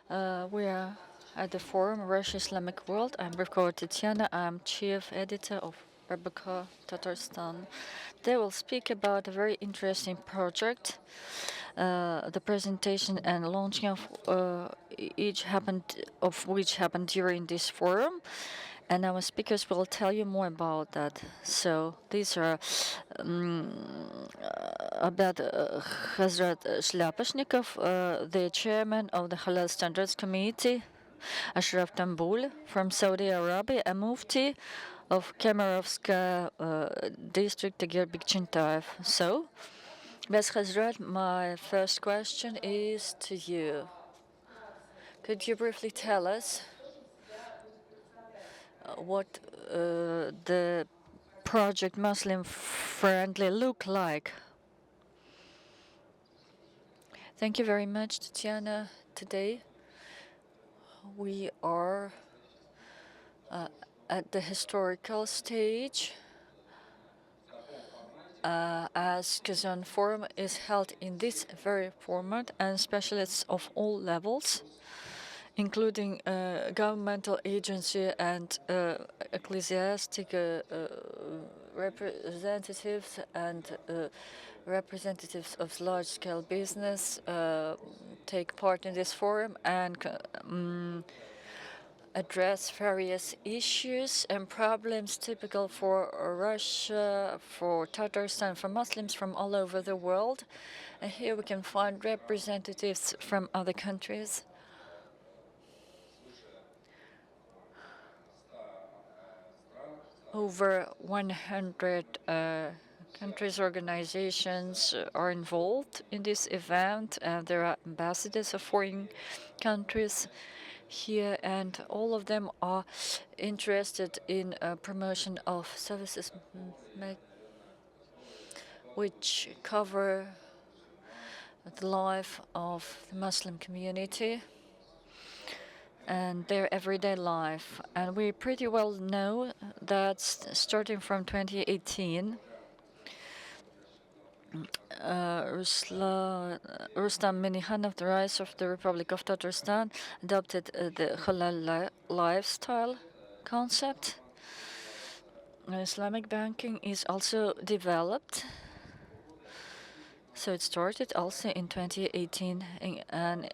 We are at the forum Russia Islamic World. I'm Rivkova Tatiana. I'm chief editor of Rebecca Tatarstan. They will speak about a very interesting project. The presentation and launching of which happened during this forum, and our speakers will tell you more about that. So these are about Hazrat Shlapashnikov, the chairman of the Halal Standards Committee, Ashraf Tambul from Saudi Arabia, a mufti of Kemerovska district, Tagir Bikchintaev. So, Bas Hazrat, my first question is to you. Could you briefly tell us what the project Muslim friendly look like? Thank you very much, Tatiana. Today we are at the historical stage as Kazan Forum is held in this very format, and specialists of all levels, including governmental agency and ecclesiastic representatives and representatives of large-scale business take part in this forum and address various issues and problems typical for Russia, for Tatarstan, for Muslims from all over the world. And here we can find representatives from other countries. Over 100 countries, organizations are involved in this event, and there are ambassadors of foreign countries here, and all of them are interested in promotion of services which cover the life of the Muslim community and their everyday life. And we pretty well know that starting from 2018, Rustam Minnikhanov, the rise of the Republic of Tatarstan, adopted the halal lifestyle concept. Islamic banking is also developed. So it started also in 2018, and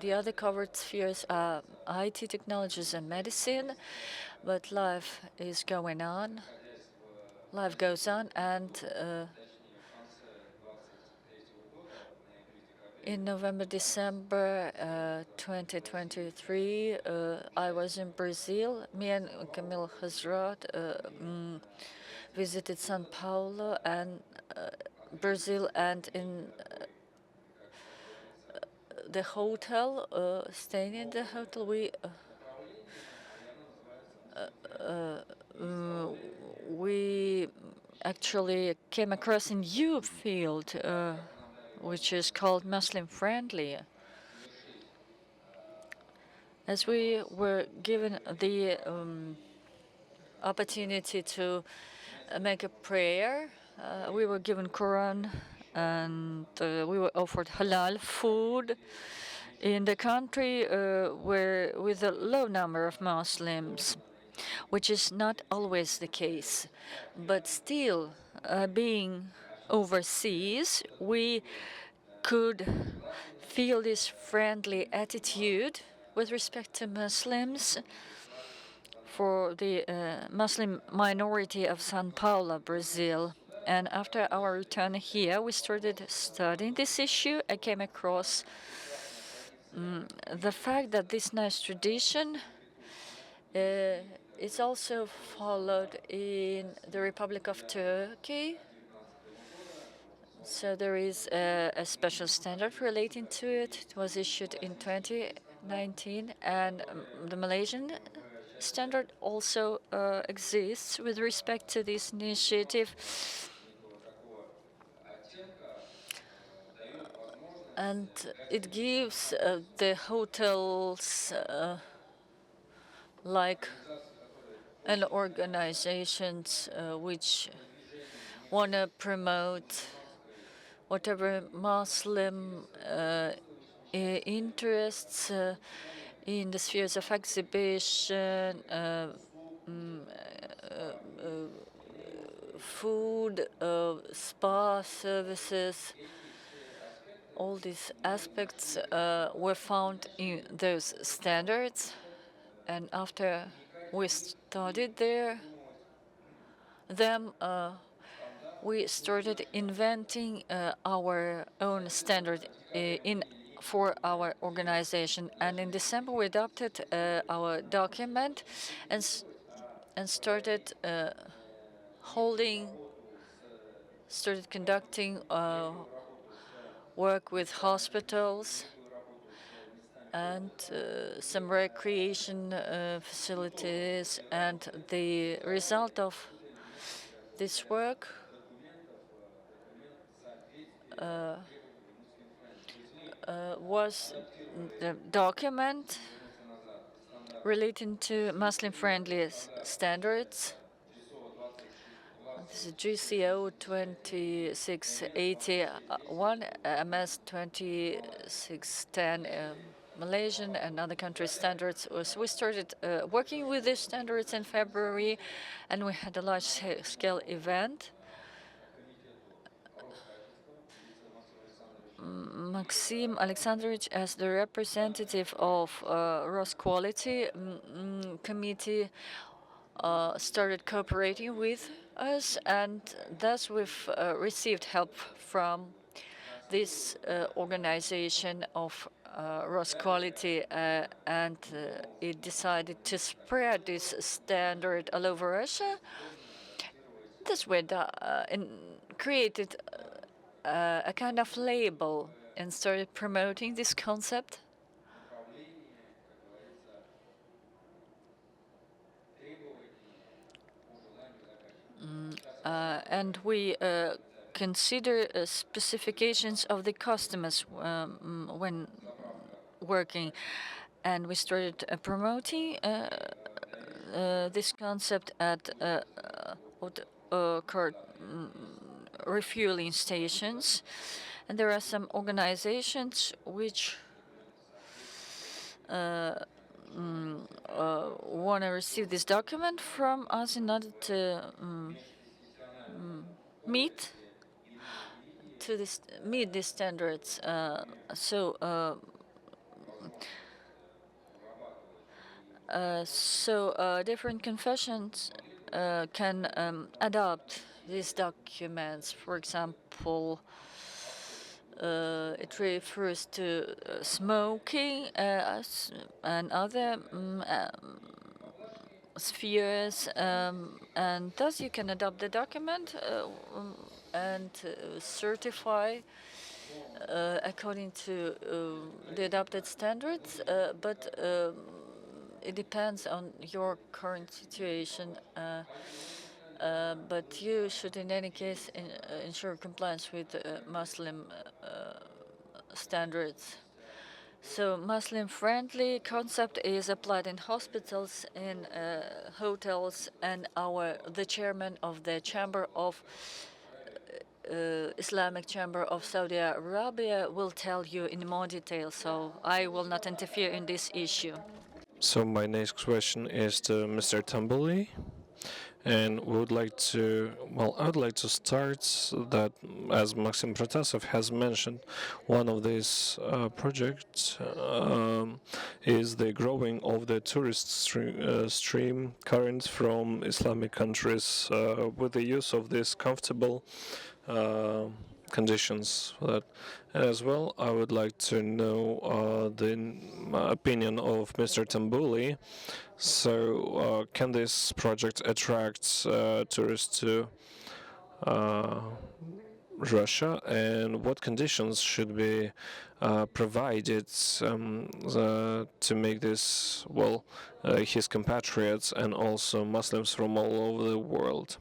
the other covered spheres are IT technologies and medicine, but life is going on. Life goes on, and in November, December 2023, I was in Brazil. Me and Camille Hazrat visited Sao Paulo and Brazil, and in the hotel, staying in the hotel, we actually came across a new field, which is called Muslim friendly. As we were given the opportunity to make a prayer, we were given Quran, and we were offered halal food in the country where with a low number of Muslims, which is not always the case. But still, being overseas, we could feel this friendly attitude with respect to Muslims for the Muslim minority of Sao Paulo, Brazil. And after our return here, we started studying this issue. I came across the fact that this nice tradition is also followed in the Republic of Turkey. So there is a special standard relating to it. It was issued in 2019, and the Malaysian standard also exists with respect to this initiative. And it gives the hotels like and organizations which want to promote whatever Muslim interests in the spheres of exhibition, food, spa services. All these aspects were found in those standards, and after we studied them, we started inventing our own standard for our organization. And in December, we adopted our document and started conducting work with hospitals and some recreation facilities. And the result of this work was the document relating to Muslim-friendly standards. This is GCO 2681, MS 2610, Malaysian and other countries' standards. So we started working with these standards in February, and we had a large-scale event. Maxim Alexandrovich, as the representative of Rosquality Committee, started cooperating with us, and thus we've received help from this organization of Rosquality, and it decided to spread this standard all over Russia. This way, created a kind of label and started promoting this concept. And we consider specifications of the customers when working, and we started promoting this concept at refueling stations. And there are some organizations which want to receive this document from us in order to meet these standards. Different confessions can adopt these documents. For example, it refers to smoking and other spheres, and thus you can adopt the document and certify according to the adopted standards, but it depends on your current situation. But you should, in any case, ensure compliance with Muslim standards. So Muslim-friendly concept is applied in hospitals, in hotels, and the chairman of the Chamber of Islamic Chamber of Saudi Arabia will tell you in more detail. So I will not interfere in this issue. So my next question is to Mr. Tambuli, and I would like to start that, as Maxim Protasov has mentioned, one of these projects is the growing of the tourist stream current from Islamic countries with the use of these comfortable conditions for that. As well, I would like to know the opinion of Mr. Tambuli. So, can this project attract tourists to Russia, and what conditions should be provided to make this, his compatriots and also Muslims from all over the world?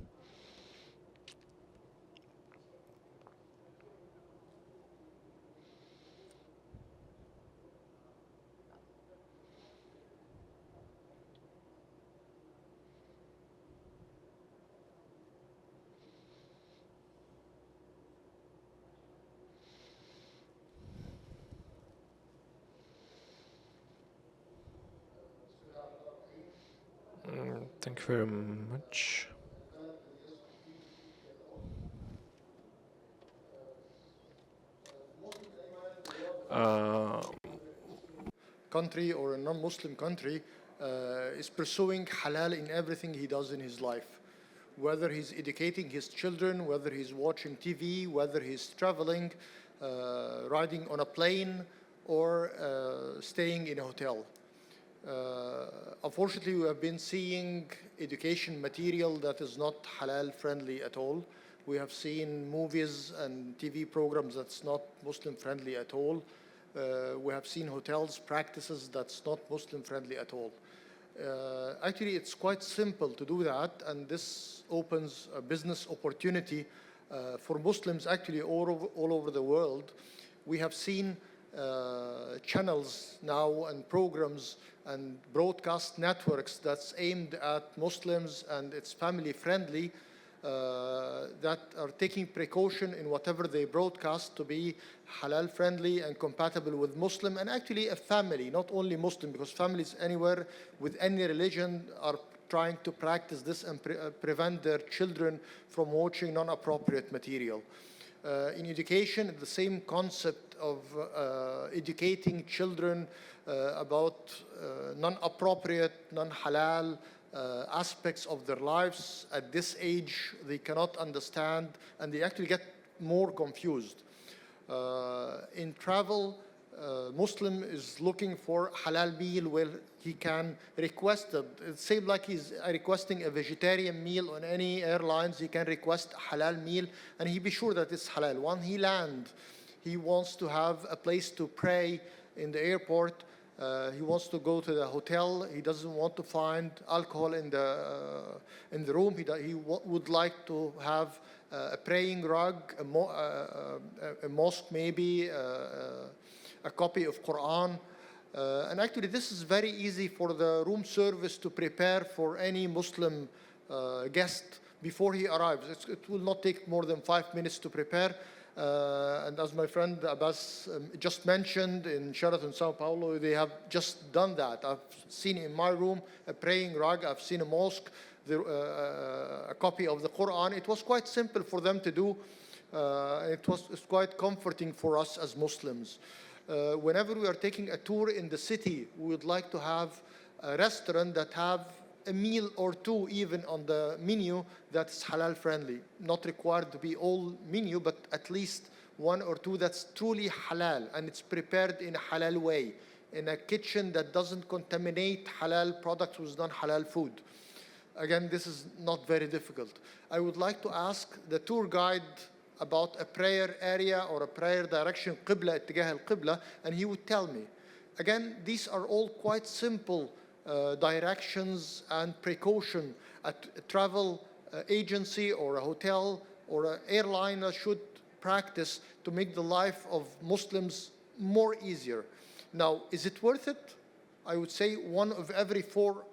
Thank you very much. Uh, Country or a non-Muslim country is pursuing halal in everything he does in his life. Whether he's educating his children, whether he's watching TV, whether he's traveling, riding on a plane, or staying in a hotel. Unfortunately, we have been seeing education material that is not halal friendly at all. We have seen movies and TV programs that's not Muslim friendly at all. We have seen hotels practices that's not Muslim friendly at all. Actually, it's quite simple to do that, and this opens a business opportunity for Muslims actually all over the world. We have seen channels now and programs and broadcast networks that's aimed at Muslims and it's family friendly that are taking precaution in whatever they broadcast to be halal friendly and compatible with Muslim and actually a family, not only Muslim, because families anywhere with any religion are trying to practice this and prevent their children from watching non-appropriate material. In education, the same concept of educating children about non-appropriate, non-halal aspects of their lives. At this age, they cannot understand, and they actually get more confused. In travel, Muslim is looking for halal meal where he can request it. It's same like he's requesting a vegetarian meal on any airlines. He can request a halal meal, and he be sure that it's halal. When he lands, he wants to have a place to pray in the airport. He wants to go to the hotel. He doesn't want to find alcohol in the room. He would like to have a praying rug, a mosque maybe, a copy of Quran. And actually, this is very easy for the room service to prepare for any Muslim guest before he arrives. It will not take more than 5 minutes to prepare. And as my friend Abbas just mentioned, in Sheraton, Sao Paulo, they have just done that. I've seen in my room a praying rug. I've seen a mosque, a copy of the Quran. It was quite simple for them to do. It's quite comforting for us as Muslims. Whenever we are taking a tour in the city, we would like to have a restaurant that have a meal or two even on the menu that's halal friendly. Not required to be all menu, but at least one or two that's truly halal and it's prepared in a halal way, in a kitchen that doesn't contaminate halal products with non-halal food. Again, this is not very difficult. I would like to ask the tour guide about a prayer area or a prayer direction, Qibla, Ittijah al-Qibla, and he would tell me. Again, these are all quite simple directions and precaution a travel agency or a hotel or an airliner should practice to make the life of Muslims more easier. Now, is it worth it? I would say 1 of every 4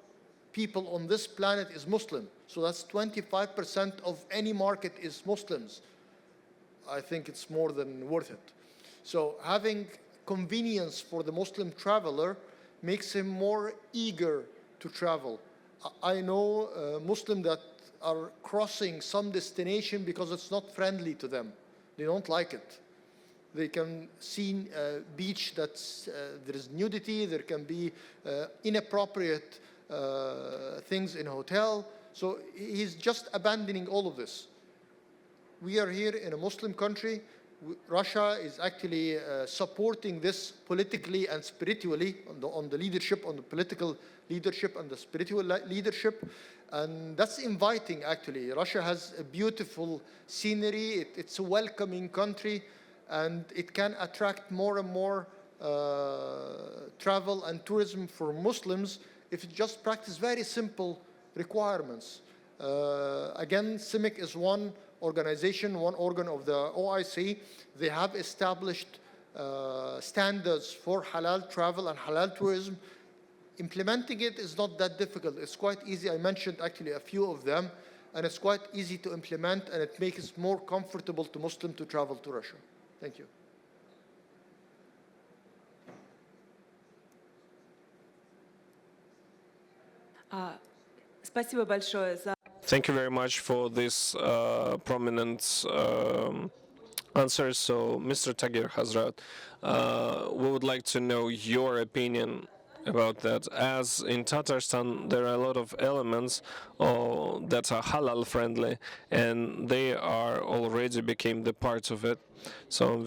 people on this planet is Muslim. So that's 25% of any market is Muslims. I think it's more than worth it. So having convenience for the Muslim traveler makes him more eager to travel. I know Muslims that are crossing some destination because it's not friendly to them. They don't like it. They can see a beach that's there is nudity, there can be inappropriate things in a hotel. So he's just abandoning all of this. We are here in a Muslim country. Russia is actually supporting this politically and spiritually on the leadership, on the political leadership and the spiritual leadership. And that's inviting, actually. Russia has a beautiful scenery. It's a welcoming country, and it can attract more and more travel and tourism for Muslims if it just practice very simple requirements. Again, CIMIC is one organization, one organ of the OIC. They have established standards for halal travel and halal tourism. Implementing it is not that difficult. It's quite easy. I mentioned actually a few of them, and it's quite easy to implement, and it makes it more comfortable to Muslims to travel to Russia. Thank you. Спасибо большое за Thank you very much for this prominent answer. So, Mr. Tagir Hazrat, we would like to know your opinion about that. As in Tatarstan, there are a lot of elements that are halal friendly, and they are already became the part of it. So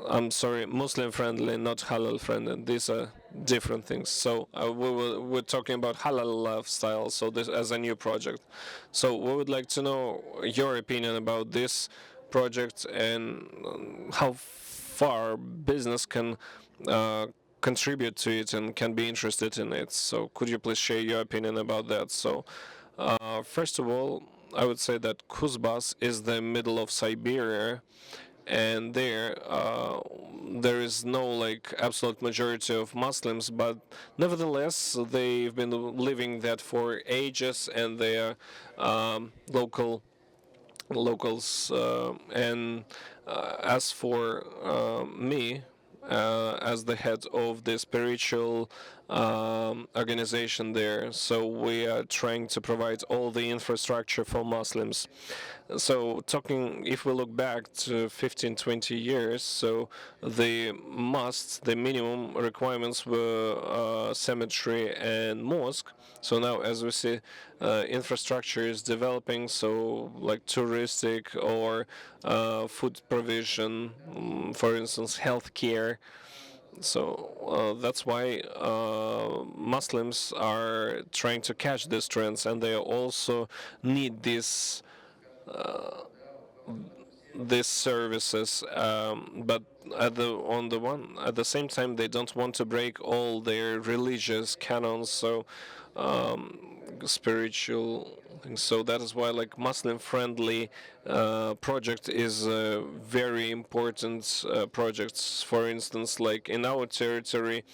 I'm sorry, Muslim friendly, not halal friendly. These are different things. So we're talking about halal lifestyle. So this as a new project. So we would like to know your opinion about this project and how far business can contribute to it and can be interested in it. So could you please share your opinion about that? So first of all, I would say that Kuzbas is the middle of Siberia, and there is no like absolute majority of Muslims, but nevertheless they've been living that for ages, and they are locals. And as for me, as the head of the spiritual organization there. So we are trying to provide all the infrastructure for Muslims. So talking, if we look back to 15, 20 years, so the minimum requirements were cemetery and mosque. So now, as we see, infrastructure is developing, so like touristic or food provision, for instance, healthcare. So that's why Muslims are trying to catch these trends, and they also need these services. But at the same time, they don't want to break all their religious canons. So spiritual things. So that is why like Muslim-friendly project is very important projects. For instance, like in our territory,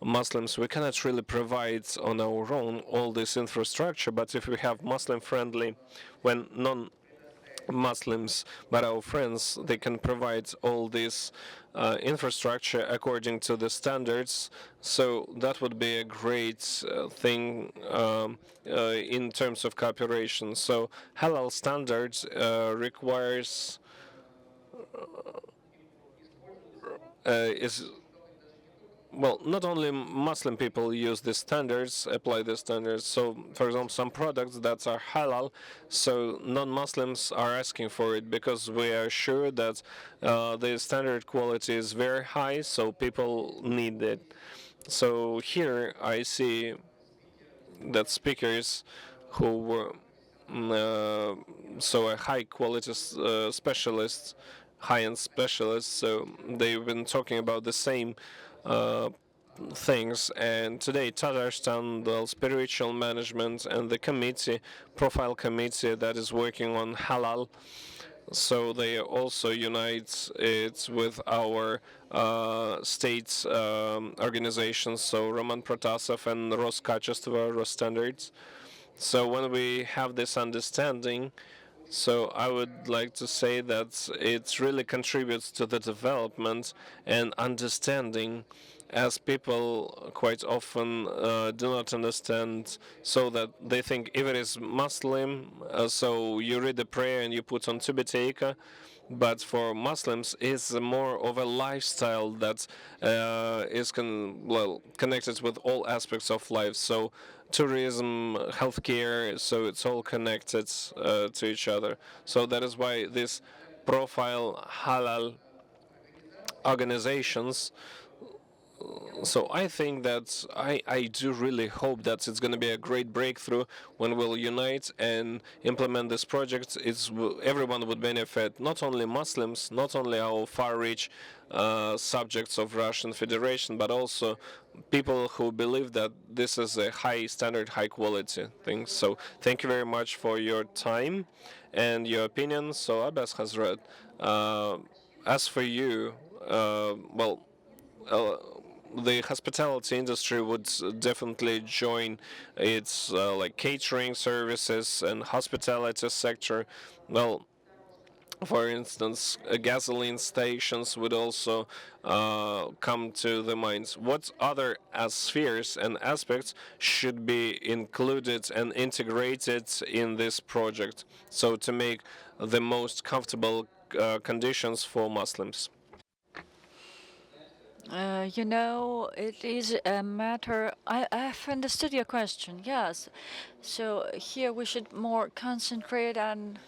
Muslims, we cannot really provide on our own all this infrastructure, but if we have Muslim-friendly, when non-Muslims, but our friends, they can provide all this infrastructure according to the standards. So that would be a great thing in terms of cooperation. So halal standards requires is well, not only Muslim people use these standards, apply these standards. So, for example, some products that are halal, so non-Muslims are asking for it because we are sure that the standard quality is very high, so people need it. So here I see that speakers who were so a high quality specialists, high-end specialists, so they've been talking about the same things. And today, Tatarstan, the spiritual management and the committee, profile committee that is working on halal, so they also unite it with our state organizations, so Roman Protasov and Roskачество, Rosstandards. So when we have this understanding, so I would like to say that it really contributes to the development and understanding, as people quite often do not understand, so that they think if it is Muslim, so you read the prayer and you put on Tubeteka, but for Muslims it's more of a lifestyle that is connected with all aspects of life. So tourism, healthcare, so it's all connected to each other. So that is why this profile halal organizations, so I think that I do really hope that it's going to be a great breakthrough when we'll unite and implement this project. Everyone would benefit, not only Muslims, not only our far-reach subjects of Russian Federation, but also people who believe that this is a high standard, high quality thing. So thank you very much for your time and your opinion. So Abbas Hazrat, as for you, the hospitality industry would definitely join its like catering services and hospitality sector. Well, For instance, gasoline stations would also come to the minds. What other spheres and aspects should be included and integrated in this project so to make the most comfortable conditions for Muslims? It is a matter. I've understood your question. Yes. So here we should more concentrate on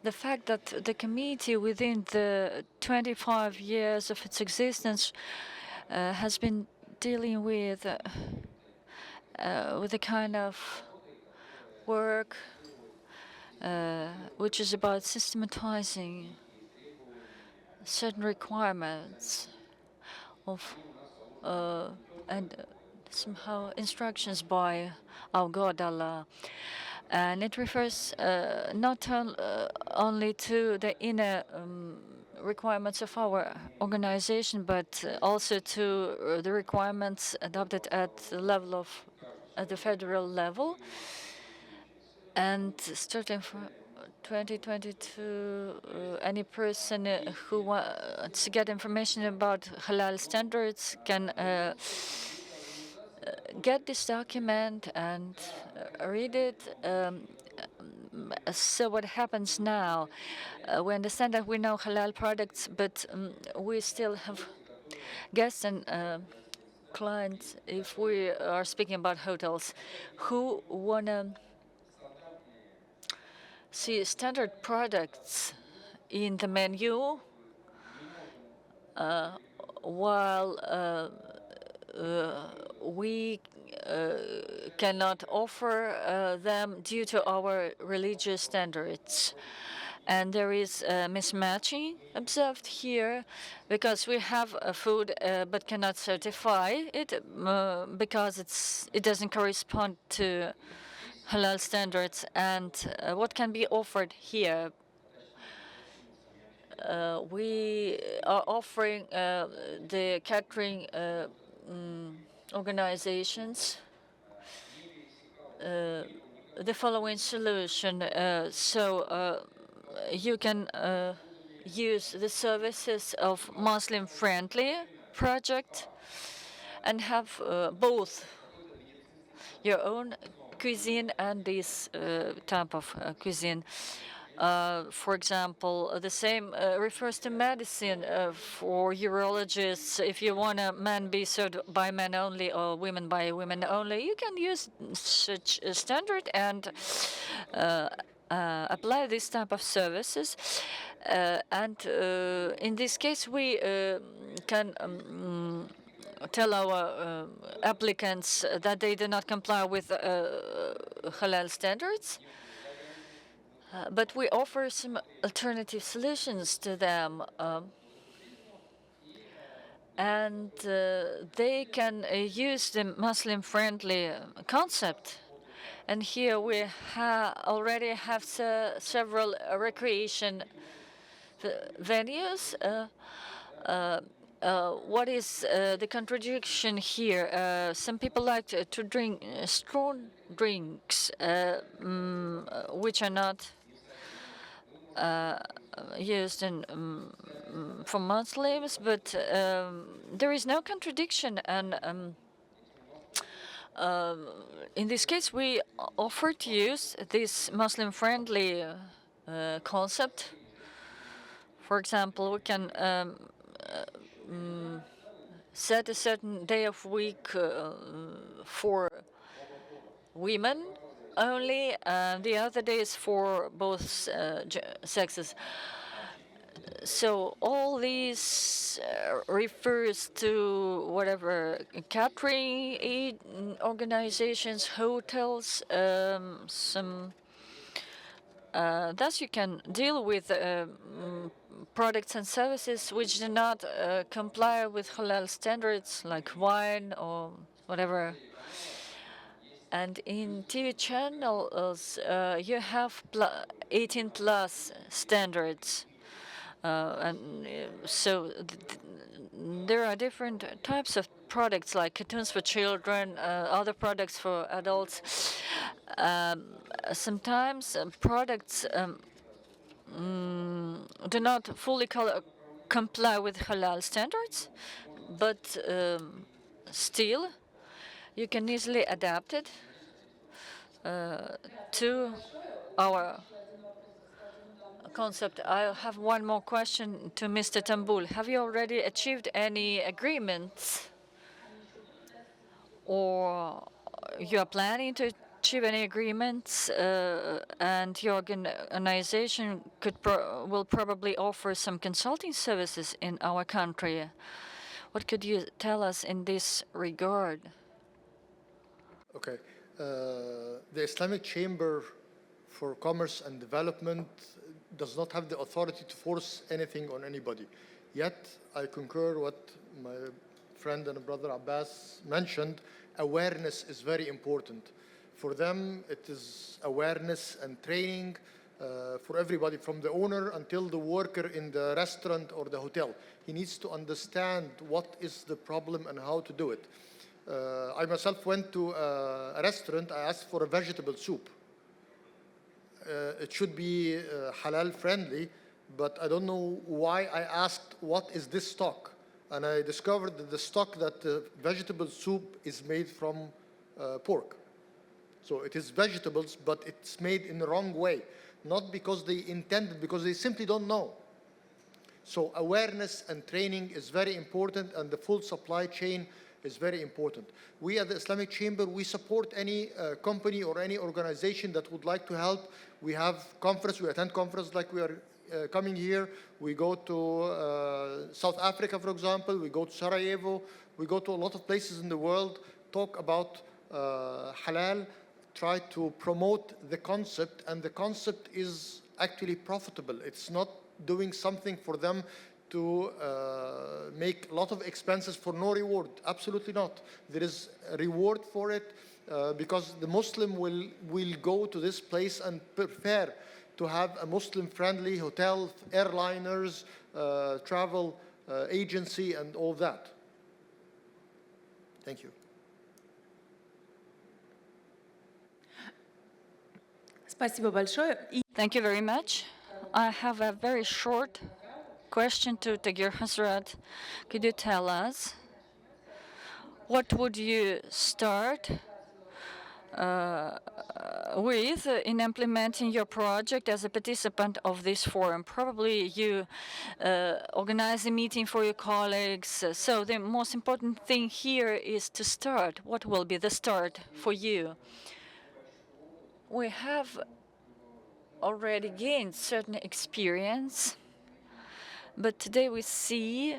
the fact that the committee, within the 25 years of its existence, has been dealing with a kind of work which is about systematizing certain requirements of and somehow instructions by our God Allah. And it refers not only to the inner requirements of our organization, but also to the requirements adopted at the federal level. And starting from 2022, any person who wants to get information about halal standards can get this document and read it. So what happens now? We understand that we know halal products, but we still have guests and clients, if we are speaking about hotels, who want to see standard products in the menu while we cannot offer them due to our religious standards. And there is mismatching observed here because we have food but cannot certify it because it doesn't correspond to halal standards. And what can be offered here? We are offering the catering organizations the following solution. You can use the services of Muslim Friendly project and have both your own cuisine and this type of cuisine. For example, the same refers to medicine for urologists. If you want a man be served by men only or women by women only, you can use such a standard and apply this type of services. In this case, we can tell our applicants that they do not comply with halal standards. But we offer some alternative solutions to them, and they can use the Muslim-friendly concept. And here we already have several recreation venues. What is the contradiction here? Some people like to drink strong drinks, which are not used for Muslims, but there is no contradiction. And in this case, we offer to use this Muslim-friendly concept. For example, we can set a certain day of week for women only, the other days for both sexes. So all these refers to whatever catering organizations, hotels, some. Thus, you can deal with products and services which do not comply with halal standards, like wine or whatever. And in TV channels, you have 18 plus standards. So there are different types of products like cartoons for children, other products for adults. Sometimes products do not fully comply with halal standards, but still you can easily adapt it to our concept. I have one more question to Mr. Tambul. Have you already achieved any agreements, or you are planning to achieve any agreements? And your organization will probably offer some consulting services in our country. What could you tell us in this regard? Okay. The Islamic Chamber for Commerce and Development does not have the authority to force anything on anybody. Yet, I concur what my friend and brother Abbas mentioned. Awareness is very important. For them, it is awareness and training for everybody, from the owner until the worker in the restaurant or the hotel. He needs to understand what is the problem and how to do it. I myself went to a restaurant. I asked for a vegetable soup. It should be halal friendly, but I don't know why I asked, what is this stock? And I discovered that the stock that the vegetable soup is made from pork. So it is vegetables, but it's made in the wrong way. Not because they intended, because they simply don't know. So awareness and training is very important, and the full supply chain is very important. We at the Islamic Chamber, we support any company or any organization that would like to help. We have conference, we attend conference like we are coming here. We go to South Africa, for example. We go to Sarajevo. We go to a lot of places in the world, talk about halal, try to promote the concept, and the concept is actually profitable. It's not doing something for them to make a lot of expenses for no reward. Absolutely not. There is a reward for it because the Muslim will go to this place and prepare to have a Muslim-friendly hotel, airliners, travel agency, and all that. Thank you. Спасибо большое. Thank you very much. I have a very short question to Tagir Hazrat. Could you tell us what would you start with in implementing your project as a participant of this forum? Probably you organize a meeting for your colleagues. So the most important thing here is to start. What will be the start for you? We have already gained certain experience, but today we see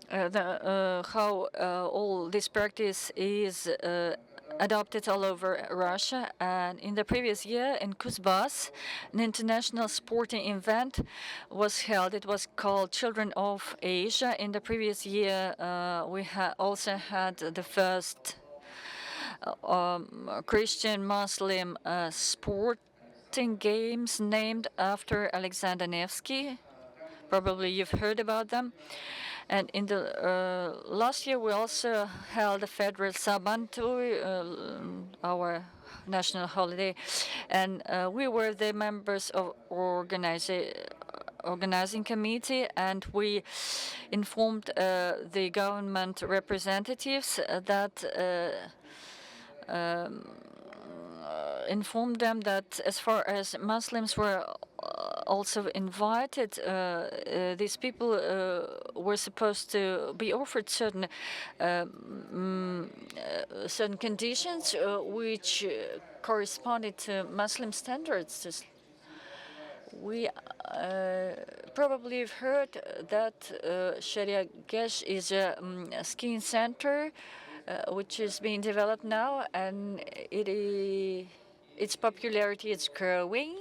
how all this practice is adopted all over Russia. And in the previous year in Kuzbas, an international sporting event was held. It was called Children of Asia. In the previous year, we also had the first Christian Muslim sporting games named after Alexander Nevsky. Probably you've heard about them. And in the last year, we also held a federal Sabantu, our national holiday, and we were the members of organizing committee, and we informed the government representatives that informed them that as far as Muslims were also invited, these people were supposed to be offered certain certain conditions which corresponded to Muslim standards. We probably have heard that Sharia Gesh is a skiing center which is being developed now, and its popularity is growing.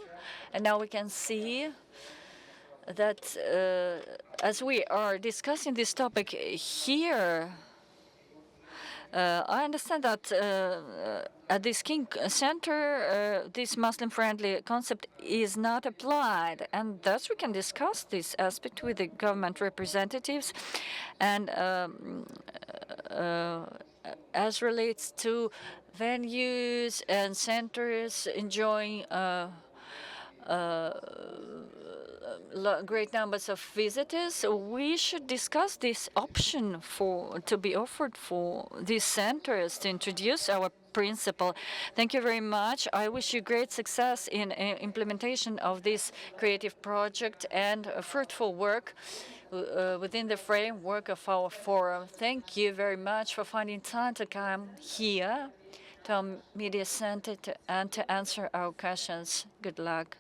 And now we can see that as we are discussing this topic here, I understand that at the skiing center, this Muslim-friendly concept is not applied, and thus we can discuss this aspect with the government representatives. And as relates to venues and centers enjoying great numbers of visitors, we should discuss this option to be offered for these centers to introduce our principle. Thank you very much. I wish you great success in implementation of this creative project and fruitful work within the framework of our forum. Thank you very much for finding time to come here to our media center and to answer our questions. Good luck.